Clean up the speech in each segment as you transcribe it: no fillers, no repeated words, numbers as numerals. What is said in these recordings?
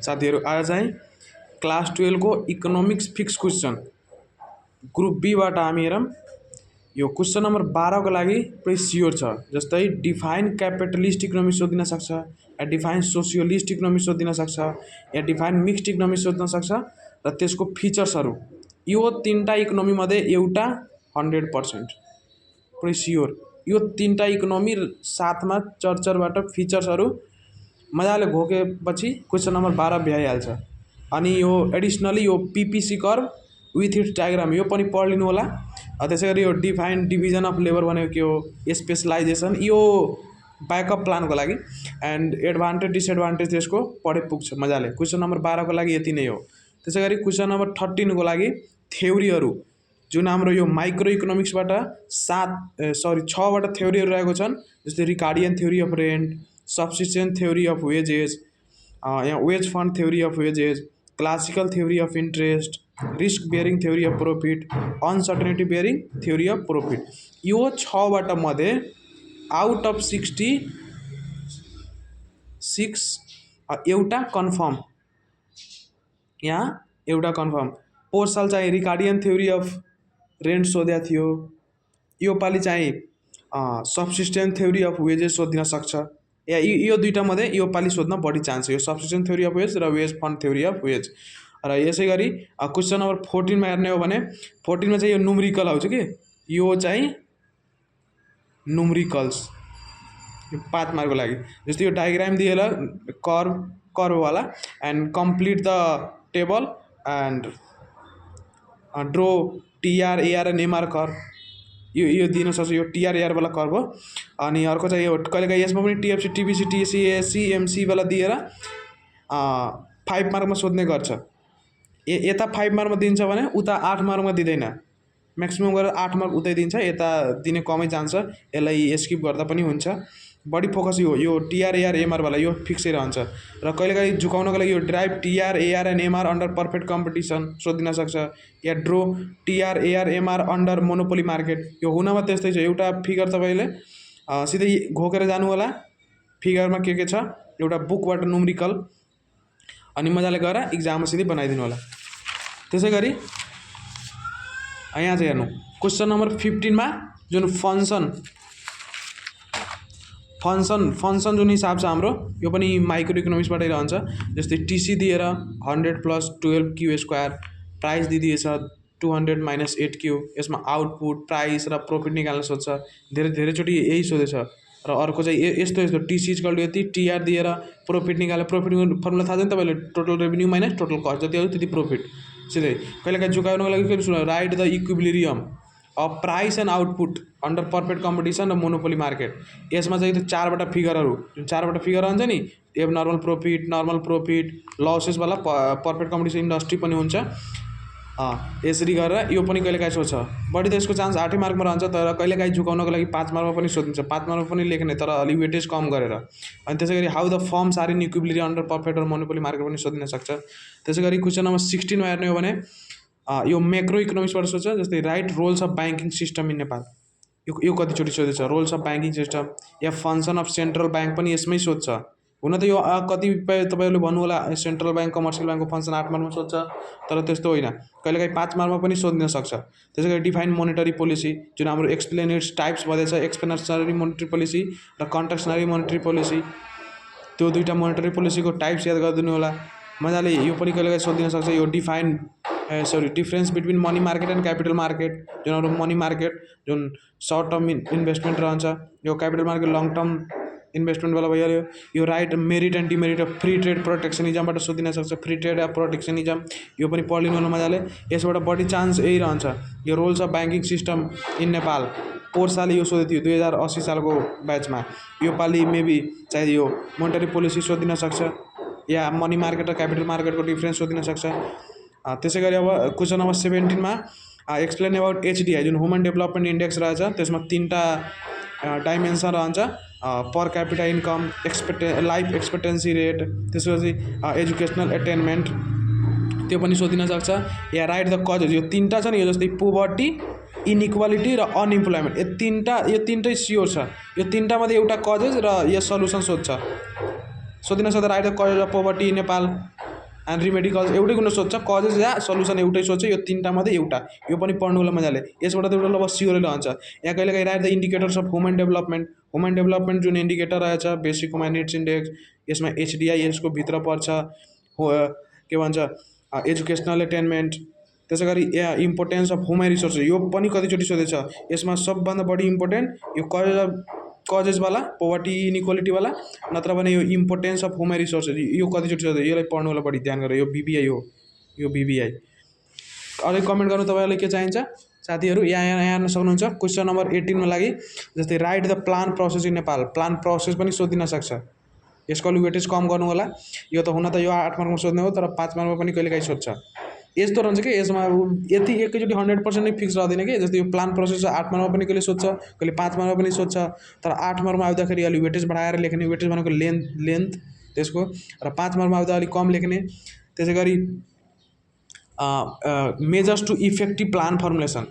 साथीहरु आज चाहिँ क्लास 12 को economics fix question group B बाट हामी हेरौं। यो क्वेश्चन नम्बर 12 को लागि पुरै स्योर छ। जस्तै डिफाइन क्यापिटलिस्ट इकोनोमी सोधिन सक्छ, या डिफाइन सोशियलिस्ट इकोनोमी सोधिन सक्छ, या डिफाइन मिक्स्ड इकोनोमी सोध्न सक्छ र त्यसको फिचर्सहरु यो तीनटा इकोनोमी मध्ये एउटा 100% पुरै स्योर। यो तीनटा इकोनोमी साथमा चर्चरबाट फिचर्सहरु मजाले घोकेपछि क्वेश्चन नम्बर 12 भ्याइहाल्छ। अनि यो एडिसनली यो PPC curve with its diagram यो पनि पढ्लिनु होला। त्यसैगरी यो डिफाइन डिभिजन अफ लेबर भनेको के हो, स्पेशलाइजेसन यो ब्याकअप प्लानको लागि, एन्ड एडभान्टेज डिसएडभान्टेज त्यसको पढे पुग्छ मजाले। क्वेश्चन नम्बर 12 को लागि यति नै हो। त्यसैगरी क्वेश्चन नम्बर 13 को लागि थ्योरीहरु जुन हाम्रो यो माइक्रो इकोनोमिक्सबाट 6वटा थ्योरीहरु रहेको छन्। जस्तै Ricardian theory of rent, subsistence theory of wages, यहाँ wage fund theory of wages, classical theory of interest, risk bearing theory of profit, uncertainty bearing theory of profit. यो 6वटा मध्ये आउट अफ 66 एउटा कन्फर्म, यहाँ एउटा कन्फर्म। पोहोर साल चाहिँ रिकार्डियन थ्योरी अफ रेन्ट सोध्या थियो, यो पालि चाहिँ सब्सिस्टेन्स थ्योरी अफ वेजेस सोधिन सक्छ। या यो दुईटा मध्ये यो पालि सोध्न बढी चान्स हो, सब्सिस्टेन्स थ्योरी अफ वेज र wage fund theory of wage. र यसैगरी क्वेश्चन नम्बर 14 मा हेर्ने हो भने 14 मा चाहिँ यो न्युमेरिकल आउँछ कि, यो चाहिँ न्युमेरिकल्स यो 5 मार्क को लागि। जस्तै यो डायग्राम दिएर कर्व वाला and complete the table and draw TR AR and MR curve यो दिन सक्छ। यो टीआर एआर वाला कर्व हो। अनि अर्को चाहिँ यो कहिलेकाहीँ यसमा पनि TFC TBC TSC ASC MC वाला दिएर 5 मार्क मा सोध्ने गर्छ। यता 5 मार्क मा दिन्छ भने उता 8 मार्क मा दिँदैन, म्याक्सिमम गरेर 8 मार्क उतै दिन्छ, यता दिने कमै चान्स छ। यसलाई स्किप गर्दा पनि हुन्छ। बढी फोकस यो टीआर एआर एमआर वाला यो फिक्सै रहन्छ। र कहिलेकाहीँ झुकाउनको लागि यो derive TR AR and MR under perfect competition सोधिन सक्छ, या draw TR AR MR under monopoly market. यो हुनमा त्यस्तै छ। एउटा फिगर तपाईले सिधै घोकेर जानु होला, फिगरमा के छ एउटा बुकबाट न्युमेरिकल, अनि मजाले गएर एक्जाममा सिधै बनाइदिनु होला। त्यसैगरी यहाँ चाहिँ हेर्नु क्वेश्चन नम्बर 15 मा जुन फंक्सन जुन हिसाब छ हाम्रो, यो पनि माइक्रो इकोनोमिक्सबाटै रहन्छ। जस्तै टीसी दिएर 100 + 12q², प्राइस दिइदिएछ 200 - 8q। यसमा आउटपुट प्राइस र प्रॉफिट निकाल्न सोध्छ। धेरैचोटि यही सोधेछ। र अर्को चाहिँ यस्तो टीसी इक्वल टु यति, टीआर दिएर प्रॉफिट निकाल्यो। प्रॉफिट फर्मुला थाहा छ नि तपाईले, total revenue minus total cost, जति आयो त्यति प्रॉफिट। सिधै कहिलेकाहीँ झुकाउनको लागि के सुन, write the equilibrium of price and output under perfect competition र मोनोपोली मार्केट। यसमा चाहिँ त्यो 4वटा फिगरहरु, जुन 4वटा फिगर हुन्छ नि, एब नर्मल प्रॉफिट, लसेस वाला पर्फेक्ट कम्पिटिसन इन्डस्ट्री पनि हुन्छ। यसरी गरेर यो पनि कहिलेकाहीँ सोध्छ। बढी त यसको चान्स 8 मार्क मा रहन्छ, तर कहिलेकाहीँ झुकाउनको लागि 5 मार्क मा पनि सोधिन्छ। 5 मार्क मा पनि लेख्ने, तर अलि वेटेज कम गरेर। अनि त्यसैगरी how the firms are in equilibrium under perfect र मोनोपोली मार्केट पनि सोधिन सक्छ। त्यसैगरी क्वेश्चन नम्बर 16 मा हेर्ने हो भने यो मैक्रो इकोनोमिक्सबाट सोध्छ। जस्तै write roles of banking system in Nepal, यो कतिचोटि सोधेछ। रोल्स अफ बैंकिङ सिस्टम या फंक्सन अफ सेन्ट्रल बैंक पनि यसमै सोध्छ। हुन त यो कतिपय तपाईहरुले भन्नु होला सेन्ट्रल बैंक कमर्सियल बैंकको फंक्सन 8 मार्क मा सोध्छ, तर त्यस्तो होइन, कहिलेकाहीँ 5 मार्क मा पनि सोध्न सक्छ। त्यसैगरी डिफाइन मोनेटरी पोलिसी जुन हाम्रो एक्सप्लेन इट्स टाइप्स भएछ, एक्सपेन्सनरी मोनेटरी पोलिसी र कन्ट्राक्सनरी मोनेटरी पोलिसी। त्यो दुईटा मोनेटरी पोलिसीको टाइप्स याद गरिदिनु होला मजाले। यो पनि कहिलेकाहीँ सोधिन सक्छ। यो difference between money market and capital market. जुन हाम्रो मनी मार्केट जुन सर्ट टर्म इन्भेस्टमेन्ट रहन्छ, यो capital market long term investment वाला भइहाल्यो। यो write merit and demerit of free trade प्रोटेक्सनिजमबाट सोधिन सक्छ। फ्री ट्रेड या प्रोटेक्सनिजम यो पनि पढ्लिनु होला मजाले। यसबाट बढी चान्स यही रहन्छ। यो roles of banking system in Nepal पोहोर साल यो सोधेको थियो 2080 सालको ब्याचमा। यो पालि मेबी चाहिँ यो मोनेटरी पोलिसी सोधिन सक्छ, या मनी मार्केट र क्यापिटल मार्केटको डिफरेन्स सोधिन सक्छ। त्यसैगरी अब क्वेश्चन नम्बर 17 मा एक्सप्लेन अबाउट एचडीआई जुन ह्युमन डेभलपमेन्ट इन्डेक्स रहेछ। त्यसमा 3टा डाइमेन्सन रहन्छ, पर capita income, life expectancy rate, त्यसपछि एजुकेसनल अटेनमेन्ट, त्यो पनि सोधिन सक्छ। या राइट द कजेस, यो 3टा छ नि, यो जस्तै पोभर्टी, इनइक्वालिटी र अनइम्प्लोइमेन्ट, यो तीनटै स्योर छ। यो 3टा मध्ये एउटा कजेस र यो सल्युसन सोधिन सक्छ। Write the causes of poverty in Nepal, and remedy cause एउटै कुरो सोध्छ, कजेस या सल्युसन एउटै सोध्छ, यो तिनवटा मध्ये एउटा, यो पनि पढ्नु होला मजाले। यसबाट त एउटा लगभग स्योरै रहन्छ। यहाँ कहिलेकाहीँ right the indicators of human development जुन इन्डिकेटर रहेछ, बेसिक ह्युमन निड्स इन्डेक्स, यसमा HDI यसको भित्र पर्छ, के भन्छ एजुकेसनल एटेनमेन्ट। त्यसै गरी इम्पोर्टेन्स अफ ह्युमन रिसोर्सेस, यो पनि कतिचोटि सोधेछ। यसमा सबभन्दा बढी इम्पोर्टेन्ट यो कजेसवाला, पोभर्टी इनइक्वालिटीवाला, नत्र भने यो इम्पोर्टेन्स अफ ह्युमन रिसोर्सेस, यो कतिचोटि सोधेछ। यसलाई पढ्नु होला बढी ध्यान गरेर। यो BBI हो, यो BBI। अझै कमेन्ट गर्नु तपाईँलाई के चाहिन्छ साथीहरू, यहाँ हेर्न सक्नुहुन्छ। क्वेसन नम्बर 18 मा लागि जस्तै write the plan process in Nepal, plan process पनि सोधिन सक्छ। यसको अलि वेटेज कम गर्नु होला। यो त हुन त यो 8 मार्कमा सोध्ने हो, तर 5 मार्कमा पनि कहिलेकाहीँ सोध्छ। यस्तो रहन्छ कि यसमा यति एकैचोटि 100% नै फिक्स रहँदैन कि। जस्तै यो प्लान प्रोसेस 8 मार्कमा पनि कहिले सोध्छ, कहिले 5 मार्कमा पनि सोध्छ। तर 8 मार्कमा आउँदाखेरि अलि वेटेज बढाएर लेख्ने, वेटेज भनेको लेन्थ त्यसको, र 5 मार्कमा आउँदा अलिक कम लेख्ने। त्यसै गरी measures to effective plan formulation,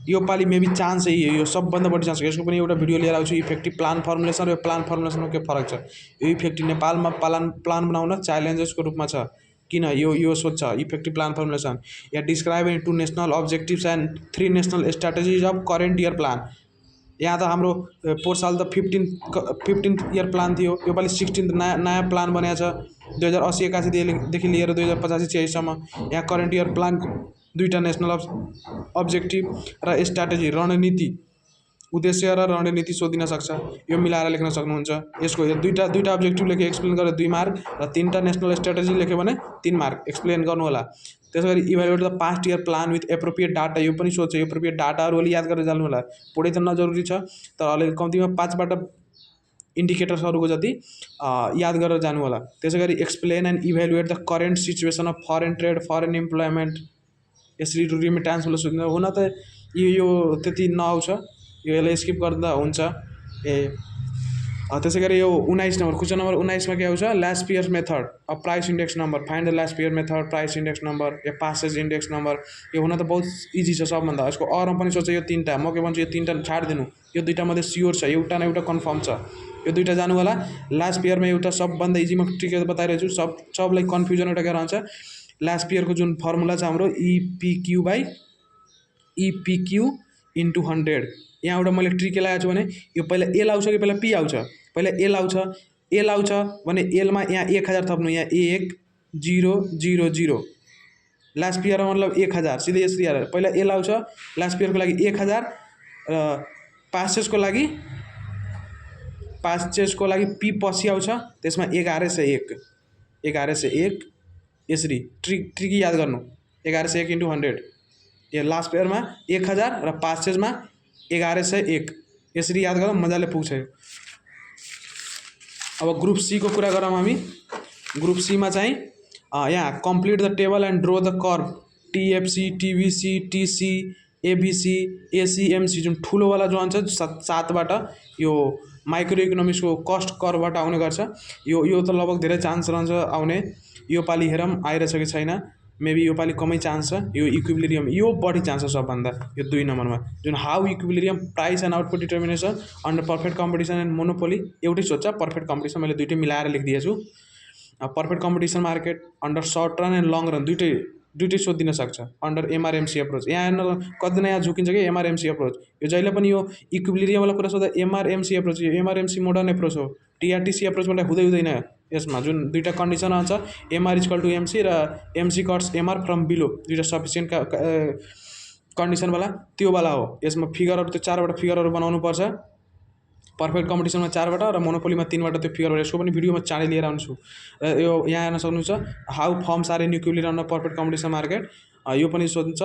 यो पालि मेबी चान्स यही हो, यो सबभन्दा बढी चान्स। यसको पनि एउटा भिडियो लिएर आउँछु, इफेक्टिभ प्लान फर्मुलेसन र यो प्लान फर्मुलेसनमा के फरक छ। यो इफेक्टिभ नेपालमा प्लान बनाउन च्यालेन्जेसको रूपमा छ, किन यो सोध्छ effective plan formulation. Yeah describe and 2 national objectives and 3 national strategies of current year plan. यहाँ त हाम्रो पोहोर साल त 15th इयर प्लान थियो, यो पालि 16th नयाँ प्लान बनाएको छ 2080-81देखि लिएर 2085-86सम्म। यहाँ करेन्ट इयर प्लान 2टा नेसनल अब्जेक्टिभ र स्ट्राटेजी, रणनीति, उद्देश्य र रणनीति सोधिन सक्छ। यो मिलाएर लेख्न सक्नुहुन्छ। यसको दुईटा अब्जेक्टिभ लेखेँ, एक्सप्लेन गरेर 2 मार्क, र 3टा नेसनल स्ट्राटेजी लेख्यो भने 3 मार्क, एक्सप्लेन गर्नु होला। त्यसै गरी evaluate the past year plan with appropriate data, यो पनि सोध्छ। एप्रोप्रिएट डाटाहरू अलि याद गरेर जानु होला। पुरै त नजरुरी छ, तर अलि कम्तीमा 5बाट इन्डिकेटर्सहरूको जति याद गरेर जानु होला। त्यसै गरी explain and evaluate the current situation of foreign trade, foreign employment, यसरी रिमिट्यान्सबाट सोध्नु। हुन त यो त्यति नआउँछ, यो यसलाई स्किप गर्दा हुन्छ। त्यसै गरी यो 19 नम्बर, क्वेसन नम्बर 19 मा के आउँछ, Laspeyres method of price index number, find the Laspeyres method price index number या पासेज इन्डेक्स नम्बर। यो हुन त बहुत इजी छ सबभन्दा। यसको अरमा पनि सोध्छ यो 3टा, म के भन्छु यो 3टा छाडिदिनु, यो 2टा मध्ये स्योर छ, एउटा न एउटा कन्फर्म छ। यो 2टा जानु होला। लास्ट पियरमा एउटा सबभन्दा इजी, म ठिकै बताइरहेको छु, सबलाई कन्फ्युजन एउटा के रहन्छ। लास्ट पियरको जुन फर्मुला छ हाम्रो EPQ इन्टु 100। यहाँ एउटा मैले ट्रिक के लगाएको छु भने, यो पहिला एल आउँछ कि पहिला पी आउँछ, पहिला एल आउँछ भने एलमा यहाँ 1000 थप्नु, यहाँ 1000। लास्ट पियरमा मतलब 1000, सिधै यसरी हालेर पहिला एल आउँछ लास्ट पियरको लागि 1000, र पासेसको लागि पी पछि आउँछ, त्यसमा 1101 यसरी। ट्रिक याद गर्नु, 1101 इन्टु 100। यो लास्ट पियरमा 1000 र पासेसमा 1101, यसरी याद गरौँ, मजाले पुग्छ। अब ग्रुप सी को कुरा गरौँ हामी। ग्रुप सी मा चाहिँ यहाँ complete the table and draw the curve, TFC, TVC, TC, ABC, AC, MC, जुन ठुलोवाला जो आउँछ 7बाट यो माइक्रो इकोनोमिक्सको कस्ट कर्भबाट आउने गर्छ। यो त लगभग धेरै चान्स रहन्छ आउने। यो पालि हेरौँ आइरहेछ कि छैन, मेबी यो पालि कमै चान्स छ। यो इक्विलिब्रियम, यो बढी चान्स छ सबभन्दा। यो 2 नम्बरमा जुन how equilibrium price and output determination under perfect competition and monopoly, एउटै सोध्छ। पर्फेक्ट कम्पिटिसन मैले 2टै मिलाएर लेखिदिएको छु। Perfect competition market under short run and long run, दुइटै सोधिन सक्छ अन्डर MRMC अप्रोच। यहाँ हेर्न कतिजना यहाँ झुकिन्छ कि MRMC अप्रोच, यो जहिले पनि यो इक्विलिब्रियमवाला कुरा सोध्दा MRMC अप्रोच, यो MRMC मोडर्न एप्रोच हो। TRTC अप्रोचबाट हुँदैन। यसमा जुन 2टा कन्डिसन आउँछ, MR = MC र MC cuts MR from below, 2टा सफिसियन्ट कन्डिसनवाला त्योवाला हो। यसमा फिगरहरू त्यो 4बाट फिगरहरू बनाउनु पर्छ। पर्फेक्ट कम्पिटिसनमा 4बाट र मोनोपोलीमा 3बाट त्यो फिगरबाट। यसको पनि भिडियोमा चाँडै लिएर आउँछु। यो यहाँ हेर्न सक्नुहुन्छ, how firms are in equilibrium under perfect competition market, यो पनि सोध्छ।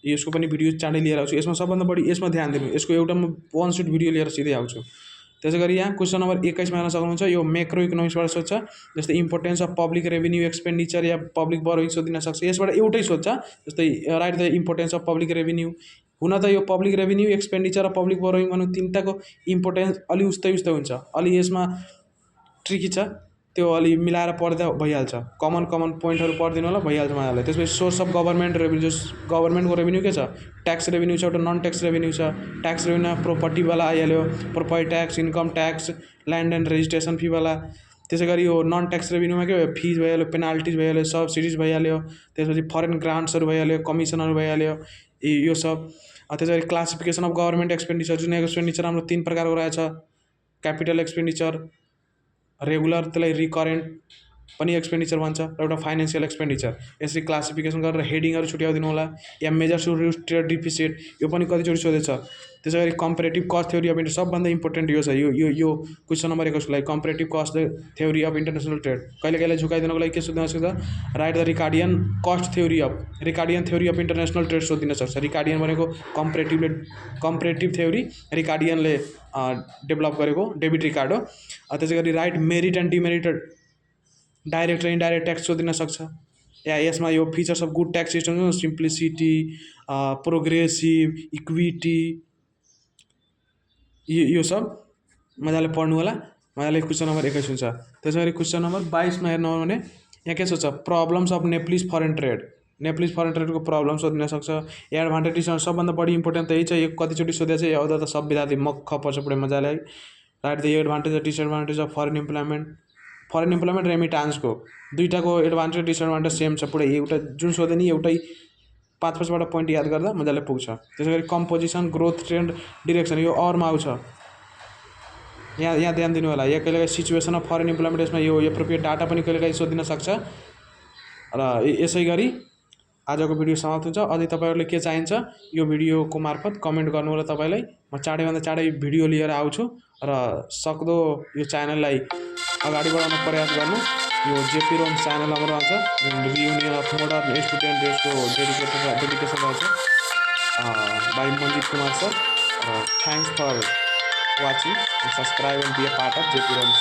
यसको पनि भिडियो चाँडै लिएर आउँछु। यसमा सबभन्दा बढी यसमा ध्यान दिनु, यसको एउटा म 1 सुट भिडियो लिएर सिधै आउँछु। त्यसै गरी यहाँ क्वेसन नम्बर 21 मा हेर्न सक्नुहुन्छ, यो मैक्रो इकोनोमिक्सबाट सोध्छ। जस्तै importance of public revenue expenditure या पब्लिक बोरोइङ सोधिन सक्छ। यसबाट एउटै सोध्छ। जस्तै write the importance of public revenue. हुन त यो पब्लिक रेभिन्यू, एक्सपेन्डिचर र पब्लिक बोरोइङ भन्नु 3टाको इम्पोर्टेन्स अलि उस्तै हुन्छ। अलि यसमा ट्रिकी छ, त्यो अलि मिलाएर पढ्दा भइहाल्छ। कमन पोइन्टहरू पढिदिनु होला, भइहाल्छ मजाले। त्यसपछि सोर्स अफ गभर्मेन्ट रेभिन्यू, गभर्मेन्टको रेभिन्यू के छ, ट्याक्स रेभिन्यू छ, एउटा नन ट्याक्स रेभिन्यू छ। ट्याक्स रेभिन्यूमा प्रोपर्टीवाला आइहाल्यो, property tax, income tax, land and registration फीवाला। त्यसै गरी यो नन ट्याक्स रेभेन्यूमा के भयो, फिज भइहाल्यो, पेनाल्टिज भइहाल्यो, सब्सिडिज भइहाल्यो, त्यसपछि फरेन ग्रान्ट्सहरू भइहाल्यो, कमिसनहरू भइहाल्यो, यो सब। त्यसै गरी क्लासिफिकेसन अफ गभर्मेन्ट एक्सपेन्डिचर, जुन एक्सपेन्डिचर हाम्रो 3 प्रकारको रहेछ, क्यापिटल एक्सपेन्डिचर, रेगुलर, त्यसलाई रिकरेन्ट पनि एक्सपेन्डिचर भन्छ, र एउटा फाइनेन्सियल एक्सपेन्डिचर। यसरी क्लासिफिकेसन गरेर हेडिङहरू छुट्याइदिनु होला। या measures to reduce trade deficit, यो पनि कतिचोटि सोधेछ। त्यसै गरी कम्पेरेटिभ कस्ट थ्योरी अफ सबभन्दा इम्पोर्टेन्ट यो छ, यो क्वेसन नम्बर 21 को लागि comparative cost theory of international trade. कहिले कहिले झुकाइदिनको लागि के सोध्न सक्छ, write the Ricardian cost theory of, Ricardian theory of international trade सोधिन सक्छ। रिकार्डियन भनेको कम्पेरेटिभ थ्योरी, रिकार्डियनले डेभलप गरेको डेभिड रिकार्डो। त्यसै गरी write merit and demerit direct र इन्डाइरेक्ट ट्याक्स सोधिन सक्छ। या यसमा यो features of good tax system, simplicity, progressive, equity, यो सब मजाले पढ्नु होला। मजाले क्वेसन नम्बर 21 हुन्छ। त्यसै गरी क्वेसन नम्बर 22 मा हेर्नु हो भने यहाँ के सोध्छ, problems of Nepalese foreign trade. Nepalese foreign ट्रेडको प्रब्लम सोधिन सक्छ। एडभान्टेज डिसएडभान्टेज सबभन्दा बढी इम्पोर्टेन्ट त यही छ। यो कतिचोटि सोधेको छ, यो त सब विद्यार्थी मक्ख पर्छ पुरै मजाले। राइट द एडभान्टेज र डिसएडभान्टेज अफ फरेन इम्प्लोइमेन्ट रेमिटान्सको दुईटाको एडभान्टेज डिसएडभान्टेज सेम छ पुरै। एउटा जुन सोधे नि एउटै 5-5बाट पोइन्ट याद गर्दा मजाले पुग्छ। त्यसै गरी कम्पोजिसन, ग्रोथ, ट्रेन्ड, डिरेक्सन, यो अरमा आउँछ। यहाँ ध्यान दिनु होला। यहाँ कहिलेकाहीँ सिचुएसन अफ फरेन इम्प्लोइमेन्ट, यसमा यो एप्रोप्रिएट डाटा पनि कहिलेकाहीँ सोधिन सक्छ। र यसै गरी आजको भिडियो समाप्त हुन्छ। अझै तपाईँहरूले के चाहिन्छ यो भिडियोको मार्फत कमेन्ट गर्नु होला। तपाईँलाई म चाँडैभन्दा चाँडै भिडियो लिएर आउँछु र सक्दो यो च्यानललाई अगाडि बढाउन प्रयास गर्नु। यो जेपी रोम्स च्यानल हाम्रो आउँछ, युनियन अफ मोडर्न स्टुडेन्ट डेजको डेडिकेसन रहेछ by Manjit Kumar sir. Thanks for watching, subscribe and be a part of JP roams.